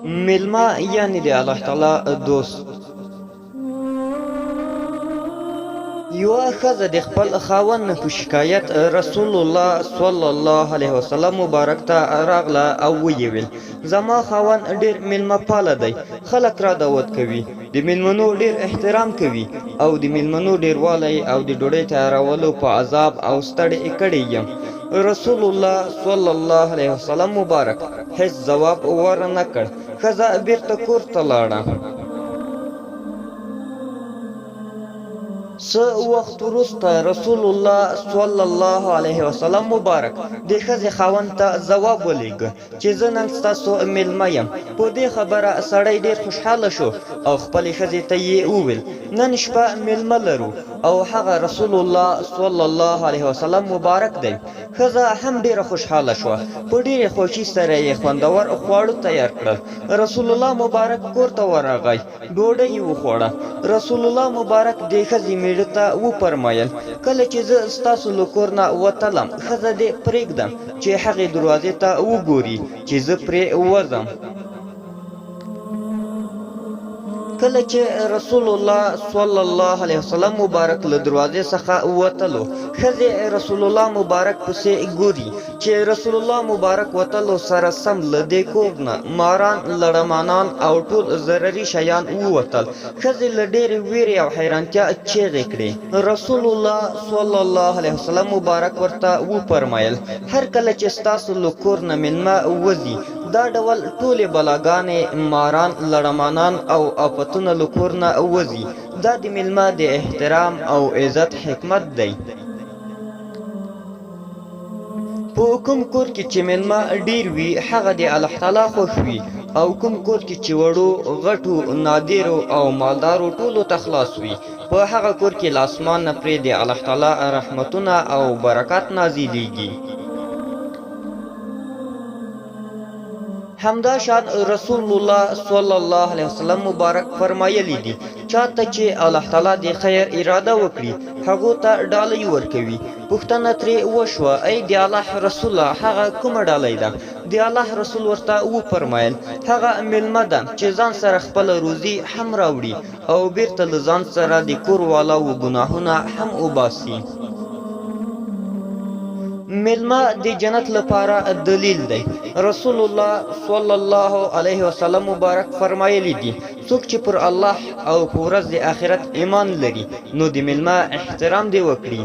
میلمه یعنی د الله تعالی دوست. یوه ښځه د خپل خاوند نه په شکایت رسول الله صلی الله علیه وسلم مبارک ته راغله او ویې ویل: زما خاوند ډېر میلمه پاله دی، خلک را دعوت کوي، د میلمنو ډېر احترام کوي او د میلمنو ډېروالی او د ډوډۍ تیارولو په عذاب او ستړی کړی یم. رسول الله صلی الله علیه وسلم مبارک هیڅ ځواب ورنه کړ. ښځه بیرته کور ته لاړه. څه وخت وروسته رسول الله صلی الله علیه وسلم مبارک د ښځې خاوند ته ځواب ولېږه چې زه نن ستاسو میلمه یم. په دې خبره سړی ډېر خوشحاله شو او خپلې ښځې ته یې وویل: نن شپه میلمه لرو او هغه رسول الله صلی الله علیه وسلم مبارک دی. ښځه هم ډېره خوشحاله شوه. په ډېرې خوښۍ سره یې خوندور خواړه تیار کړل. رسول الله مبارک کور ته ورغی، ډوډۍ یې وخوړه. رسول الله مبارک د ښځې میړه ته وفرمایل: کله چې زه ستاسو له کور نه وتلم، ښځه دې پرېږدم چې هغې دروازې ته وګوري چې زه پرې وځم. کله چې رسول الله صلی الله علیه وسلم مبارک له دروازې څخه وتلو، ښځې رسول الله مبارک پسې ګوري چې رسول الله مبارک وتلو سره سم له دې کور نه ماران، لړمانان او ټول ضرري شیان ووتل. ښځې له ډېرې ویرې او حیرانتیا چیغې کړې. رسول الله صلی الله علیه وسلم مبارک ورته وفرمایل: هر کله چې ستاسو له کور نه میلمه وځي، دا ډول ټولې بلاګانې، ماران، لړمانان او آفتونه له کور نه وځي. دا د میلمه د احترام او عزت حکمت دی. په کوم کور کې چې میلمه ډیر وي، هغه د الله تعالی خوښ وي، او کوم کور کې چې وړو، غټو، نادرو او مالدارو ټولو ته خلاص وي، په هغه کور کې له اسمان نه پرې د الله تعالی رحمتونه او برکات نازلیږي. همدا شان رسول الله صلی الله علیه وسلم مبارک فرمایلی دي: چاته چې الله تعالی د خیر اراده وکړي، هغو ته ډالۍ ورکوي. پوښتنه ترې وشوه: ای د الله رسوله، هغه کومه ډالۍ ده؟ د الله رسول ورته وفرمایل: هغه میلمه ده چې ځان سره خپله روزي هم راوړي او بیرته له ځان سره د کور والاو ګناهونه هم وباسي. میلمه د جنت لپاره دلیل دی. رسول الله صلی الله علیه وسلم مبارک فرمایلی دي: څوک چې پر الله او په ورځ د آخرت ایمان لري، نو د میلمه احترام دې وکړي.